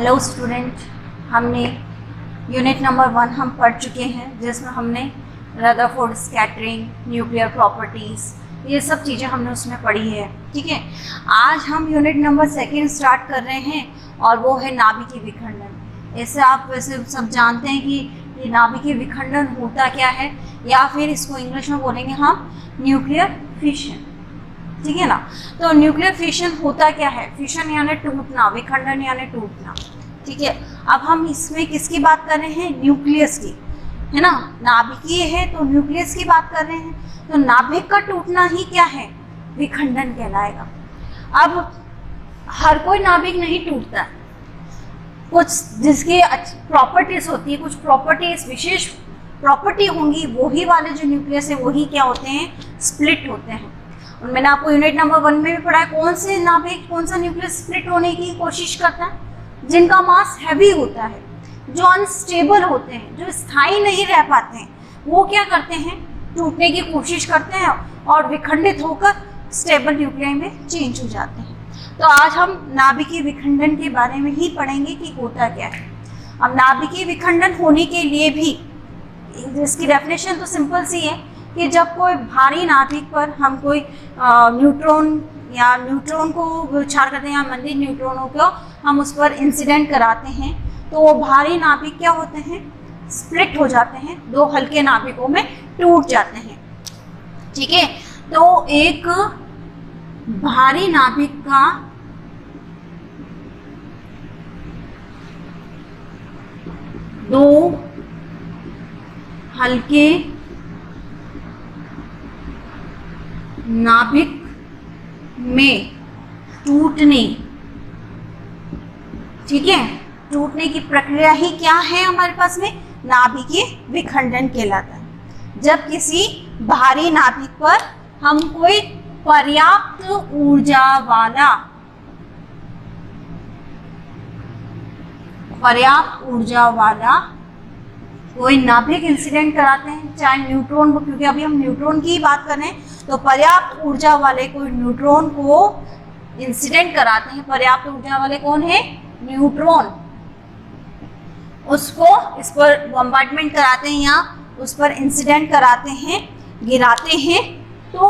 Hello student, हमने unit number 1 हम पढ़ चुके हैं, जिसमें हमने रदरफोर्ड स्कैटरिंग, न्यूक्लियर प्रॉपर्टीज़, ये सब चीज़ें हमने उसमें पढ़ी है। ठीक है, आज हम यूनिट नंबर 2 स्टार्ट कर रहे हैं और वो है नाभिकीय विखंडन। ऐसे आप वैसे सब जानते हैं कि ये नाभिकीय विखंडन होता क्या है, या फिर इसको इंग्लिश में बोलेंगे हम न्यूक्लियर फिशन। ठीक है ना। तो न्यूक्लियर फिशन होता क्या है? फिशन यानी टूटना, विखंडन यानी टूटना। ठीक है, अब हम इसमें किसकी बात कर रहे हैं? न्यूक्लियस की, है ना। नाभिकीय है तो न्यूक्लियस की बात कर रहे हैं। तो नाभिक का टूटना ही क्या है? विखंडन कहलाएगा। अब हर कोई नाभिक नहीं टूटता, कुछ जिसकी प्रॉपर्टीज होती है, कुछ प्रॉपर्टीज विशेष प्रॉपर्टी होंगी, वही वाले जो न्यूक्लियस है वही क्या होते हैं? स्प्लिट होते हैं। और मैंने आपको यूनिट नंबर 1 में भी पढ़ा है, कौन से नाभिक, कौन सा न्यूक्लियस स्प्लिट होने की कोशिश करता है? जिनका मास हैवी होता है, जो अनस्टेबल होते हैं, जो स्थायी नहीं रह पाते हैं, वो क्या करते हैं? टूटने की कोशिश करते हैं और विखंडित होकर स्टेबल न्यूक्लियाई में चेंज हो जाते हैं। तो आज हम नाभिकीय विखंडन के बारे में ही पढ़ेंगे कि होता क्या है। अब नाभिकीय विखंडन होने के लिए भी इसकी डेफिनेशन तो सिंपल सी है कि जब कोई भारी नाभिक पर हम कोई न्यूट्रॉन को विचार करते हैं, या मंदिर न्यूट्रॉनों को हम उस पर इंसिडेंट कराते हैं, तो वो भारी नाभिक क्या होते हैं? स्प्लिट हो जाते हैं, दो हल्के नाभिकों में टूट जाते हैं। ठीक है, तो एक भारी नाभिक का दो हल्के नाभिक में टूटने, ठीक है, टूटने की प्रक्रिया ही क्या है हमारे पास में? नाभिकीय विखंडन कहलाता है। जब किसी भारी नाभिक पर हम कोई पर्याप्त ऊर्जा वाला कोई नाभिक इंसिडेंट कराते हैं, चाहे न्यूट्रॉन को, क्योंकि अभी हम न्यूट्रॉन की बात कर रहे हैं, तो पर्याप्त ऊर्जा वाले कोई न्यूट्रॉन को इंसिडेंट कराते हैं। पर्याप्त ऊर्जा वाले कौन है? न्यूट्रॉन। उसको इस पर बम्बार्डमेंट कराते हैं या उस पर इंसिडेंट कराते हैं, गिराते हैं, तो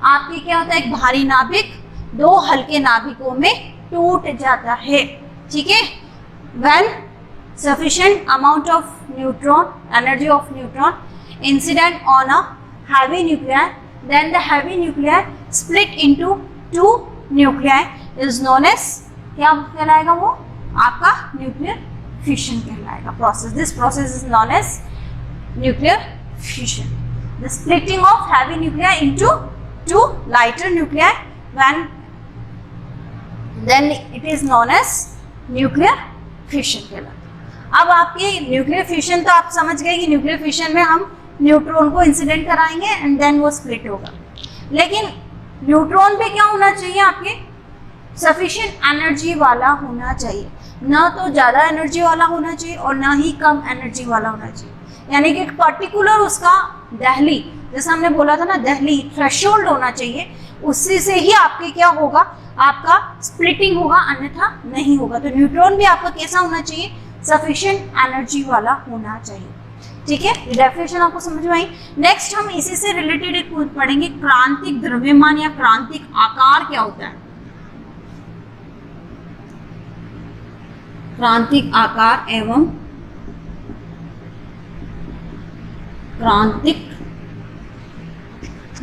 आपके क्या होता है? एक भारी नाभिक दो हल्के नाभिकों में टूट जाता है। ठीक है, when sufficient amount of energy of neutron incident on a heavy nuclei, then the heavy nuclei split into two nuclei is known as, क्या कहलाएगा वो? आपका न्यूक्लियर फिशन कहलाएगा process. This process is known as nuclear fission. The splitting of heavy nuclei into two lighter nuclei, then it is known as nuclear fission कहलाता है। अब आपके nuclear fission तो आप समझ गए कि न्यूक्लियर फिशन में हम न्यूट्रॉन को इंसिडेंट कराएंगे एंड देन वो स्प्लिट होगा। लेकिन न्यूट्रॉन पे क्या होना चाहिए? आपके सफिशिएंट एनर्जी वाला होना चाहिए, ना तो ज़्यादा एनर्जी वाला होना चाहिए और ना ही कम एनर्जी वाला होना चाहिए। यानी कि एक पर्टिकुलर उसका दहली, जैसे हमने बोला था ना, दहली थ्रेशोल्ड होना चाहिए, उसी से ही आपके क्या होगा? आपका स्प्लिटिंग होगा, अन्यथा नहीं होगा। तो न्यूट्रॉन भी आपका कैसा होना चाहिए? सफिशिएंट एनर्जी वाला होना चाहिए। ठीक है, डेफिनेशन आपको समझ में आई। नेक्स्ट हम इसी से रिलेटेड एक पढ़ेंगे, क्रांतिक द्रव्यमान या क्रांतिक आकार क्या होता है? क्रांतिक आकार एवं क्रांतिक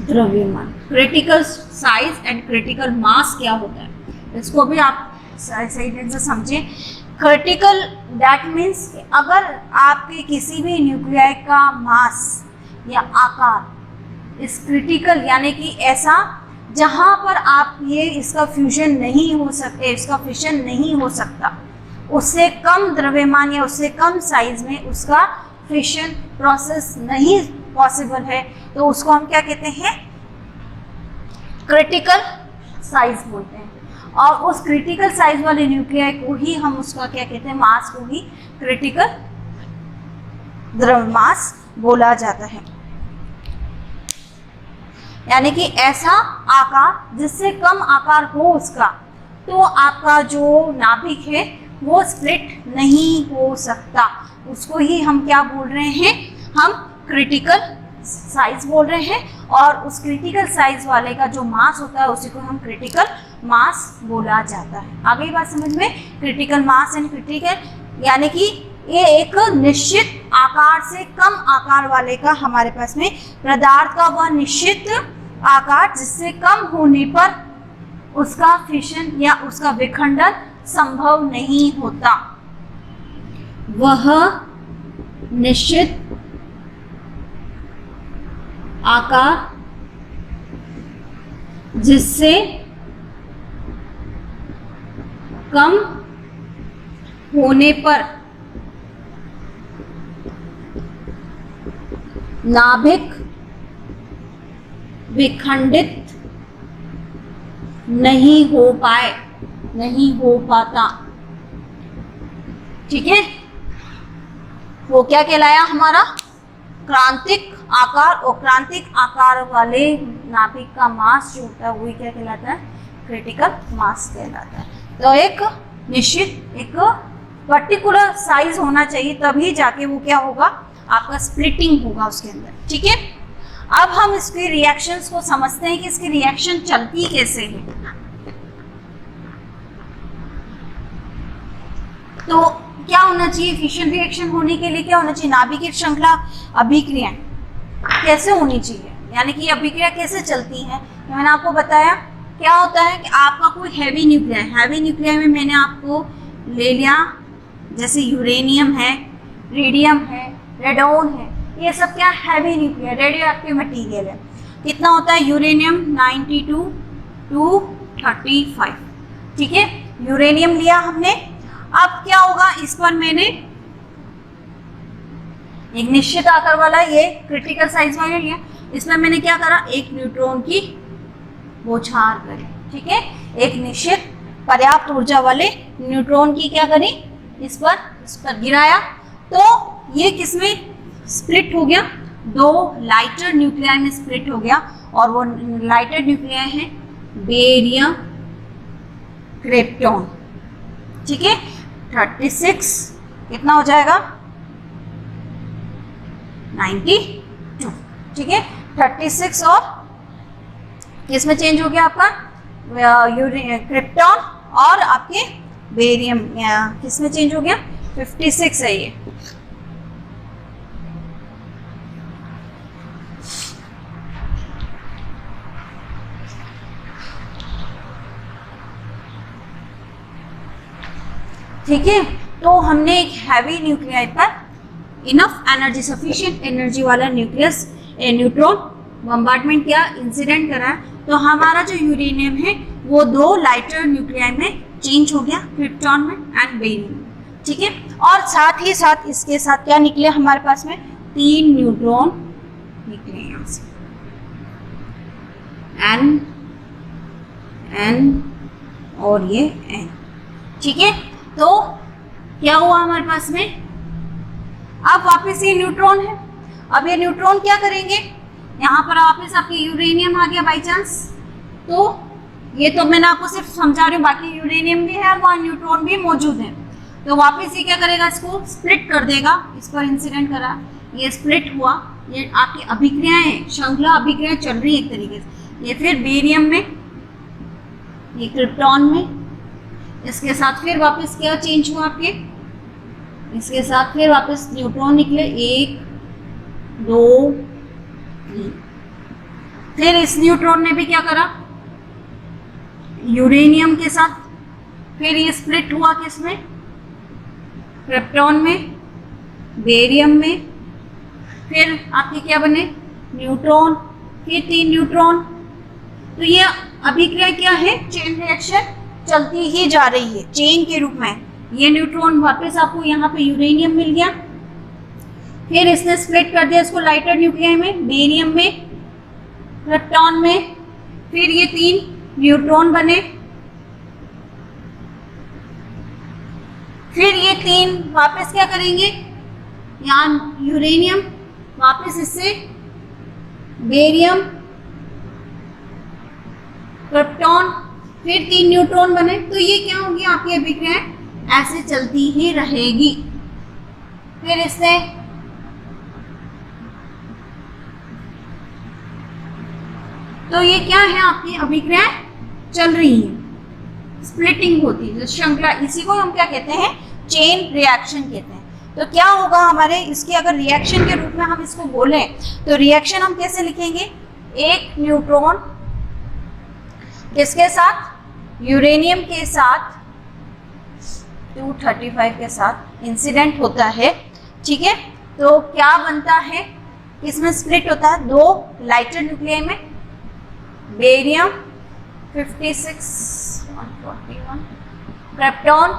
द्रव्यमान, critical size and critical mass क्या होता है? इसको भी आप सही ढंग से समझें। क्रिटिकल दैट मीन्स अगर आपके किसी भी न्यूक्लियाई का मास या आकार इस क्रिटिकल, यानी कि ऐसा जहां पर आप ये इसका फ्यूजन नहीं हो सकते, इसका फिशन नहीं हो सकता, उससे कम द्रव्यमान या उससे कम साइज में उसका फिशन प्रोसेस नहीं पॉसिबल है, तो उसको हम क्या कहते हैं? क्रिटिकल साइज बोलते हैं। और उस क्रिटिकल साइज वाले न्यूक्लियाई को ही हम उसका क्या कहते हैं? मास को ही क्रिटिकल द्रव्यमास बोला जाता है। यानी कि ऐसा आकार जिससे कम आकार हो उसका, तो आपका जो नाभिक है वो स्प्लिट नहीं हो सकता, उसको ही हम क्या बोल रहे हैं, हम क्रिटिकल साइज बोल रहे हैं। और उस क्रिटिकल साइज वाले का जो मास होता है उसी को हम क्रिटिकल मास बोला जाता है। आ गई बात समझ में? क्रिटिकल मास एंड क्रिटिकल यानी कि ये एक निश्चित आकार से कम आकार वाले का हमारे पास में पदार्थ का वह निश्चित आकार जिससे कम होने पर उसका फिशन या उसका विखंडन संभव नहीं होता, वह निश्चित आकार जिससे कम होने पर नाभिक विखंडित नहीं हो पाए, नहीं हो पाता। ठीक है, वो क्या कहलाया हमारा क्रांतिक आकार, और क्रांतिक आकार वाले नाभिक का मास जो होता है वही क्या कहलाता है, क्रिटिकल मास कहलाता है। तो एक निश्चित एक पर्टिकुलर साइज होना चाहिए, तभी जाके वो क्या होगा, आपका स्प्लिटिंग होगा उसके अंदर। ठीक है, अब हम इसके रिएक्शंस को समझते हैं कि इसकी रिएक्शन चलती कैसे है। तो क्या होना चाहिए, फिशन रिएक्शन होने के लिए क्या होना चाहिए, नाभिकीय श्रृंखला अभिक्रिया कैसे होनी चाहिए, यानी कि अभिक्रिया कैसे चलती है। मैंने आपको बताया क्या होता है कि आपका कोई हैवी न्यूक्लिया है, हैवी न्यूक्लिया में मैंने आपको ले लिया जैसे यूरेनियम है, रेडियम है, रेडोन है, ये सब क्या heavy nuclear radioactive material है। कितना होता है यूरेनियम 92 to 35। ठीक है, यूरेनियम लिया हमने। अब क्या होगा, इस पर मैंने एक निश्चित आकार वाला ये क्रिटिकल साइज वाला लिया, इसमें मैंने क्या करा, एक न्यूट्रॉन की बौछार करी। ठीक है, एक निश्चित पर्याप्त ऊर्जा वाले न्यूट्रॉन की क्या करी, इस पर गिराया, तो ये किसमें स्प्लिट हो गया, दो लाइटर न्यूक्लियाई में स्प्लिट हो गया, और वो लाइटर न्यूक्लियाई है बेरियम क्रिप्टॉन। ठीक है, 36 कितना हो जाएगा 92। ठीक है, 36 और किसमें चेंज हो गया आपका क्रिप्टॉन, और आपके बेरियम किसमें चेंज हो गया 56 है ये। ठीक है, तो हमने एक हैवी न्यूक्लियाई पर इनफ एनर्जी, सफिशिएंट एनर्जी वाला न्यूक्लियस न्यूट्रॉन बम्बार्डमेंट किया, इंसिडेंट करा, तो हमारा जो यूरेनियम है वो दो लाइटर न्यूक्लियाई में चेंज हो गया, क्रिप्टॉन में एंड बेरियम में। ठीक है, और साथ ही साथ इसके साथ क्या निकले हमारे पास में, 3 न्यूट्रॉन निकले यहाँ से, N और ये N। ठीक है, तो क्या हुआ हमारे पास में, अब वापस ये न्यूट्रॉन है, अब ये न्यूट्रॉन क्या करेंगे, यहाँ पर वापस आपके यूरेनियम आ गया बाई चांस, तो ये तो मैंने आपको सिर्फ समझा रही हूँ, बाकी यूरेनियम भी है और वहाँ न्यूट्रॉन भी मौजूद है, तो वापस ये क्या करेगा, इसको स्प्लिट कर देगा, इस पर इंसिडेंट करा, ये स्प्लिट हुआ, ये आपकी अभिक्रियाएं, श्रृंखला अभिक्रियाएं चल रही है एक तरीके से, ये फिर बेरियम में, ये क्रिप्टॉन में, इसके साथ फिर वापस क्या चेंज हुआ आपके, इसके साथ फिर वापस न्यूट्रॉन निकले, 1 2 3, फिर इस न्यूट्रॉन ने भी क्या करा यूरेनियम के साथ, फिर ये स्प्लिट हुआ किसमें, क्रिप्टॉन में, बेरियम में, फिर आपके क्या बने न्यूट्रॉन, फिर 3 न्यूट्रॉन। तो ये अभिक्रिया क्या है, चेन रिएक्शन चलती ही जा रही है चेन के रूप में। ये न्यूट्रॉन वापस आपको यहाँ पे यूरेनियम मिल गया, फिर इसने स्प्लिट कर दिया इसको लाइटर न्यूक्लियाई में, बेरियम में, क्रिप्टॉन में, फिर ये 3 न्यूट्रॉन बने, फिर ये 3 वापस क्या करेंगे, यहाँ यूरेनियम, वापस इससे बेरियम, क्रिप्टॉन, फिर 3 न्यूट्रॉन बने, तो ये क्या होगी आपकी अभिक्रिया ऐसे चलती ही रहेगी। फिर इससे तो ये क्या है, आपकी अभिक्रियाएं चल रही है, स्प्लिटिंग होती है श्रृंखला, इसी को हम क्या कहते हैं, चेन रिएक्शन कहते हैं। तो क्या होगा हमारे इसके, अगर रिएक्शन के रूप में हम इसको बोलें तो रिएक्शन हम कैसे लिखेंगे, एक न्यूट्रॉन किसके साथ, यूरेनियम के साथ 235 के साथ इंसिडेंट होता है, ठीक है। तो क्या बनता है, किसमें स्प्लिट होता है, दो लाइटर न्यूक्लियाई में, बेरियम 56 141, क्रिप्टॉन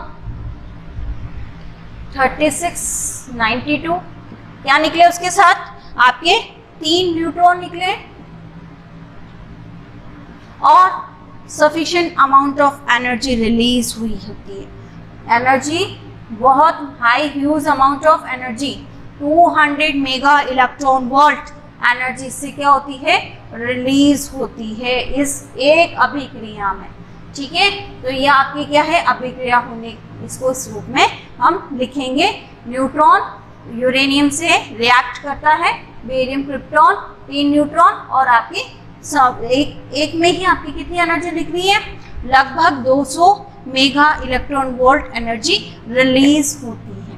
3692, क्या निकले उसके साथ, आपके 3 न्यूट्रॉन निकले और sufficient amount of energy release हुई होती है। एनर्जी बहुत high huge amount of energy, 200 mega electron volt energy से क्या होती है, रिलीज होती है इस एक अभिक्रिया में, ठीक है। तो ये आपकी क्या है, अभिक्रिया होने, इसको इस रूप में हम लिखेंगे। न्यूट्रॉन यूरेनियम से रिएक्ट करता है, बेरियम क्रिप्टॉन 3 न्यूट्रॉन और आपकी एक में ही आपकी कितनी एनर्जी दिख रही है, लगभग 200 mega electron volt energy release होती है,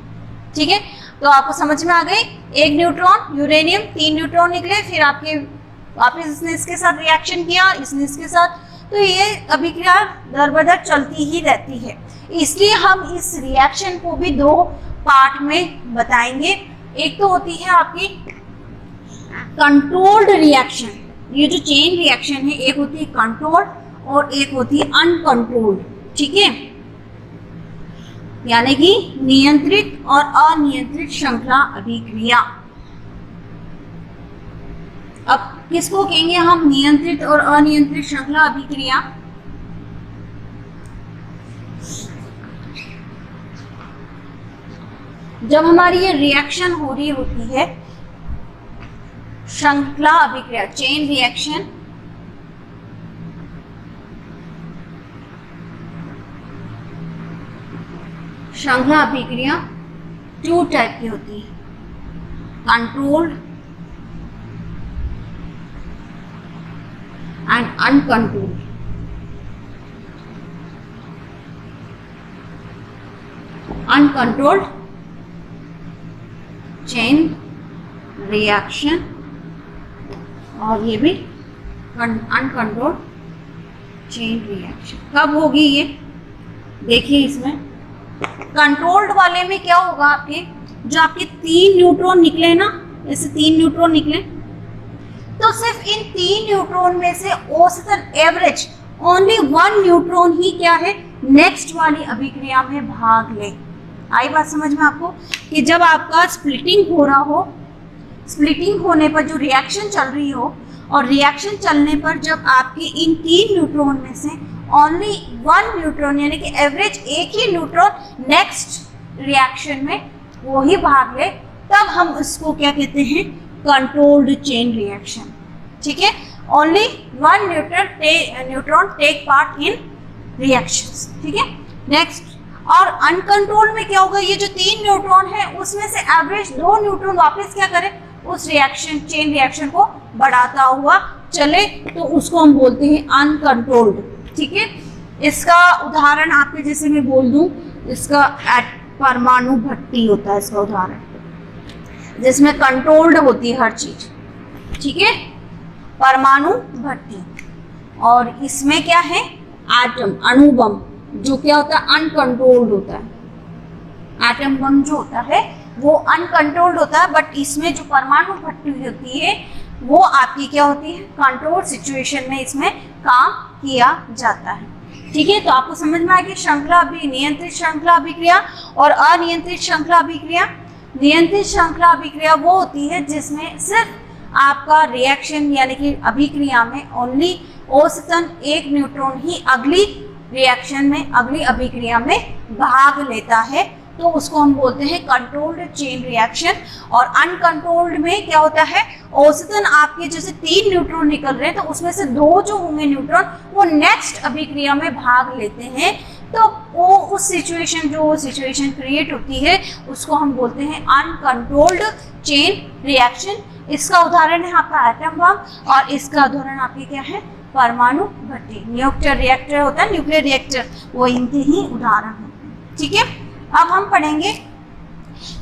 ठीक है। तो आपको समझ में आ गई, एक न्यूट्रॉन यूरेनियम 3 न्यूट्रॉन निकले, फिर आपके वापस इसने इसके साथ रिएक्शन किया, इसने इसके साथ, तो ये अभिक्रिया दर बदर चलती ही रहती है। इसलिए हम इस रिएक्शन को भी 2 पार्ट में बताएंगे। एक तो होती है आपकी कंट्रोल्ड रिएक्शन, ये जो चेन रिएक्शन है, एक होती है कंट्रोल्ड और एक होती है अनकंट्रोल्ड, ठीक है, यानी कि नियंत्रित और अनियंत्रित श्रृंखला अभिक्रिया। अब किसको कहेंगे हम, नियंत्रित और अनियंत्रित श्रृंखला अभिक्रिया। जब हमारी ये रिएक्शन हो रही होती है, श्रृंखला अभिक्रिया चेन रिएक्शन, श्रृंखला अभिक्रिया 2 टाइप की होती है, controlled and uncontrolled. Uncontrolled chain reaction और ये भी अनकंट्रोल्ड चेन रिएक्शन। कब होगी ये, देखिए इसमें कंट्रोल्ड वाले में क्या होगा, आपके जो आपके 3 न्यूट्रॉन निकले ना, ऐसे 3 न्यूट्रॉन निकले, तो सिर्फ इन 3 न्यूट्रॉन में से औसतन एवरेज ओनली 1 न्यूट्रॉन ही क्या है, नेक्स्ट वाली अभिक्रिया में भाग ले। आई बात समझ में आपको, कि जब आपका स्प्लिटिंग हो रहा हो, स्प्लिटिंग होने पर जो रिएक्शन चल रही हो, और रिएक्शन चलने पर जब आपके इन 3 न्यूट्रॉन में से ओनली 1 न्यूट्रॉन यानी कि एवरेज एक ही न्यूट्रॉन नेक्स्ट रिएक्शन में वो ही भाग ले, तब हम उसको क्या कहते हैं, कंट्रोल्ड चेन रिएक्शन, ठीक है। Only 1 neutron take part in reactions, ठीक है। नेक्स्ट, और अनकंट्रोल्ड में क्या होगा, ये जो 3 न्यूट्रॉन है उसमें से एवरेज 2 न्यूट्रॉन वापस क्या करे, उस रिएक्शन चेन रिएक्शन को बढ़ाता हुआ चले, तो उसको हम बोलते हैं अनकंट्रोल्ड, ठीक है। इसका उदाहरण आपके जैसे मैं बोल दूं, इसका परमाणु भट्टी होता है इसका उदाहरण, जिसमें कंट्रोल्ड होती है हर चीज, ठीक है, परमाणु भट्टी। और इसमें क्या है, एटम अणु बम, जो क्या होता है, अनकंट्रोल्ड होता है। एटम बम जो होता है वो अनकंट्रोल्ड होता है, बट इसमें जो परमाणु भट्टी होती है वो आपकी क्या होती है, कंट्रोल सिचुएशन में इसमें काम किया जाता है, ठीक है। तो आपको समझ में आएगी श्रृंखला नियंत्रित श्रृंखला अभिक्रिया और अनियंत्रित श्रृंखला अभिक्रिया। नियंत्रित श्रृंखला अभिक्रिया वो होती है जिसमें सिर्फ आपका रिएक्शन यानी कि अभिक्रिया में ओनली औसतन 1 न्यूट्रॉन ही अगली रिएक्शन में, अगली अभिक्रिया में भाग लेता है, तो उसको हम बोलते हैं कंट्रोल्ड चेन रिएक्शन। और अनकंट्रोल्ड में क्या होता है, औसतन आपके जैसे 3 न्यूट्रॉन निकल रहे हैं, तो उसमें से 2 जो होंगे न्यूट्रॉन वो नेक्स्ट अभिक्रिया में भाग लेते हैं, तो वो उस सिचुएशन जो सिचुएशन क्रिएट होती है उसको हम बोलते हैं अनकंट्रोल्ड चेन रिएक्शन। इसका उदाहरण है आपका एटम बम और इसका उदाहरण आपके क्या है, परमाणु भट्टी। न्यूक्लियर रिएक्टर होता है, न्यूक्लियर रिएक्टर, वो इनके ही उदाहरण हैं। ठीक है, अब हम पढ़ेंगे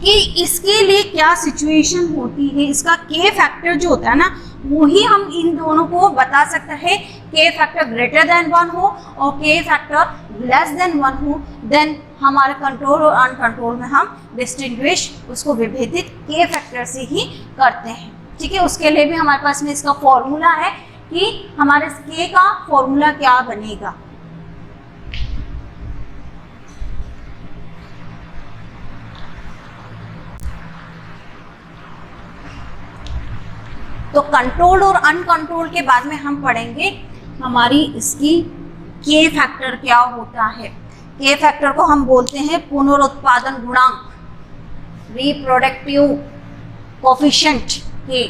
कि इसके लिए क्या सिचुएशन होती है। इसका के फैक्टर जो होता है ना, वही हम इन दोनों को बता सकते हैं। के फैक्टर ग्रेटर देन 1 हो और के फैक्टर लेस देन 1 हो, देन हमारे कंट्रोल और अनकंट्रोल में हम डिस्टिंग्विश उसको विभेदित के फैक्टर से ही करते हैं। ठीक है, उसके लिए भी हमारे पास में इसका फॉर्मूला है कि हमारे के का फॉर्मूला क्या बनेगा। तो कंट्रोल और अनकंट्रोल के बाद में हम पढ़ेंगे हमारी इसकी के फैक्टर क्या होता है। के फैक्टर को हम बोलते हैं पुनरुत्पादन गुणांक, रिप्रोडक्टिव कोफिशिएंट के,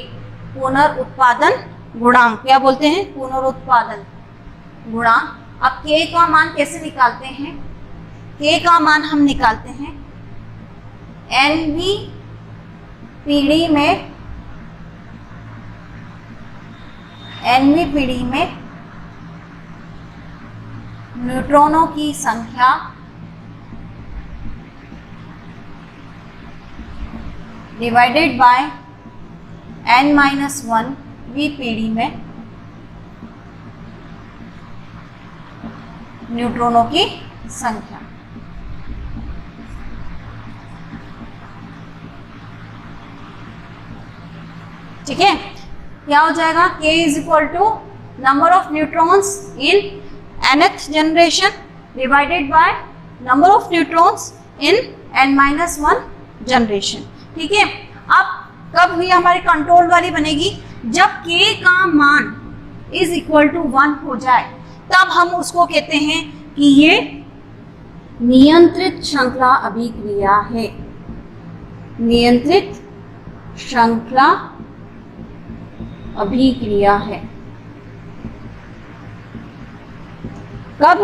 पुनरुत्पादन गुणांक क्या बोलते हैं, पुनरुत्पादन गुणांक। अब के का मान कैसे निकालते हैं, के का मान हम निकालते हैं एनवी पीढ़ी में, एनवी पीढ़ी में न्यूट्रॉनों की संख्या डिवाइडेड बाय n-1 वी पीढ़ी में न्यूट्रॉनों की संख्या। ठीक है, क्या हो जाएगा, k is equal to number of neutrons in nth generation divided by number of neutrons in n-1 generation. ठीक है, अब कब हुई हमारी कंट्रोल वाली बनेगी, जब k का मान इज इक्वल टू 1 हो जाए, तब हम उसको कहते हैं कि ये नियंत्रित श्रृंखला अभिक्रिया है। नियंत्रित श्रृंखला अभिक्रिया है। कब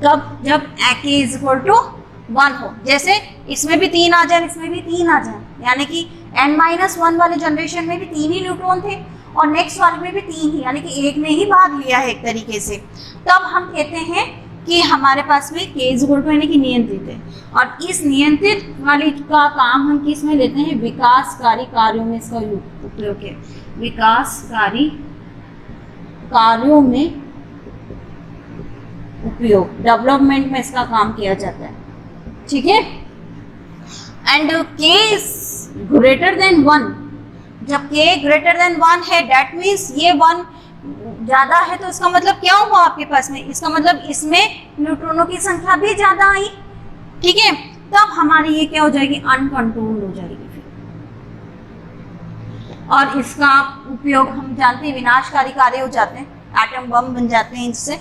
कब जब k इज इक्वल टू 1 हो। जैसे इसमें भी 3 आ जाए, इसमें भी 3 आ जाए, यानी कि n-1 वाले जनरेशन में भी 3 ही न्यूट्रॉन थे और नेक्स्ट वाले में भी 3 ही, यानी कि एक ने ही भाग लिया है एक तरीके से। तब हम कहते हैं कि हमारे पास में k इज इक्वल टू यानी कि नियंत्रित है। और इस नियंत्रित वाली का काम हम किस में लेते हैं, विकासकारी कार्यों में इसका उपयोग है। विकासकारी कार्यों में उपयोग, डेवलपमेंट में इसका काम किया जाता है। ठीक है, and k is greater than 1, जब k ग्रेटर देन 1 है, दैट मीन्स ये 1 ज्यादा है, तो इसका मतलब क्या हुआ आपके पास में, इसका मतलब इसमें न्यूट्रॉनों की संख्या भी ज्यादा आई। ठीक है, तब हमारी ये क्या हो जाएगी, अनकंट्रोल्ड हो जाएगी फिर। और इसका उपयोग हम जानते हैं विनाशकारी कार्य हो जाते हैं, एटम बम बन जाते हैं इससे।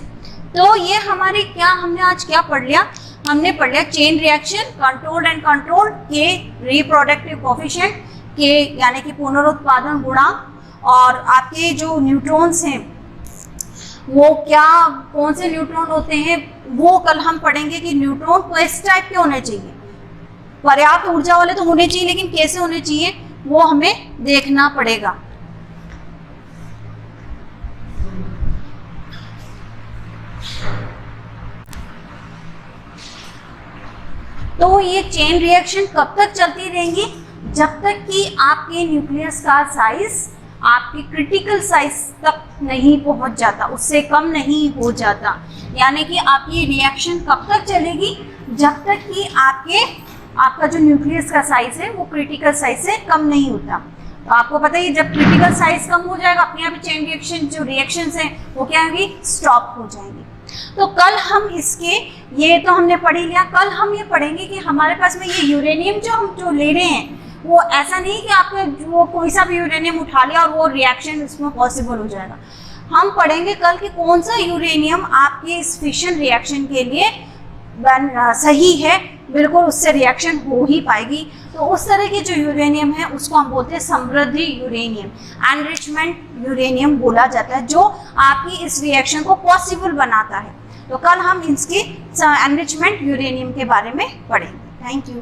तो ये हमारे क्या, हमने आज क्या पढ़ लिया, हमने पढ़ लिया chain reaction, controlled and controlled, के रिप्रोडक्टिव कोफिशिएंट, के यानी कि पुनरुत्पादन गुणांक, और आपके जो न्यूट्रॉन्स हैं वो क्या, कौन से न्यूट्रॉन होते हैं वो कल हम पढ़ेंगे कि न्यूट्रॉन किस टाइप के होने चाहिए। पर्याप्त ऊर्जा वाले तो होने चाहिए, लेकिन कैसे होने चाहिए वो हमें देखना पड़ेगा। तो ये चेन रिएक्शन कब तक चलती रहेंगी, जब तक कि आपके न्यूक्लियस का साइज आपके क्रिटिकल साइज तक नहीं पहुंच जाता, उससे कम नहीं हो जाता। यानी कि आपकी रिएक्शन कब तक चलेगी, जब तक कि आपका जो न्यूक्लियस का साइज है वो क्रिटिकल साइज से कम नहीं होता। तो आपको पता है जब क्रिटिकल साइज कम हो जाएगा, अपने आप चेन रिएक्शन जो रिएक्शंस हैं वो क्या होंगी, स्टॉप हो जाएंगी। तो कल हम इसके, ये तो हमने पढ़ ही लिया, कल हम ये पढ़ेंगे कि हमारे पास में ये यूरेनियम जो हम जो ले रहे हैं वो ऐसा नहीं कि आपने जो कोई सा भी यूरेनियम उठा लिया और वो रिएक्शन इसमें पॉसिबल हो जाएगा। हम पढ़ेंगे कल कि कौन सा यूरेनियम आपके इस फिशन रिएक्शन के लिए सही है, बिल्कुल उससे रिएक्शन हो ही पाएगी। तो उस तरह के जो यूरेनियम है उसको हम बोलते हैं समृद्धि यूरेनियम, एनरिचमेंट यूरेनियम बोला जाता है, जो आपकी इस रिएक्शन को पॉसिबल बनाता है। तो कल हम इसकी एनरिचमेंट यूरेनियम के बारे में पढ़ेंगे। Thank you.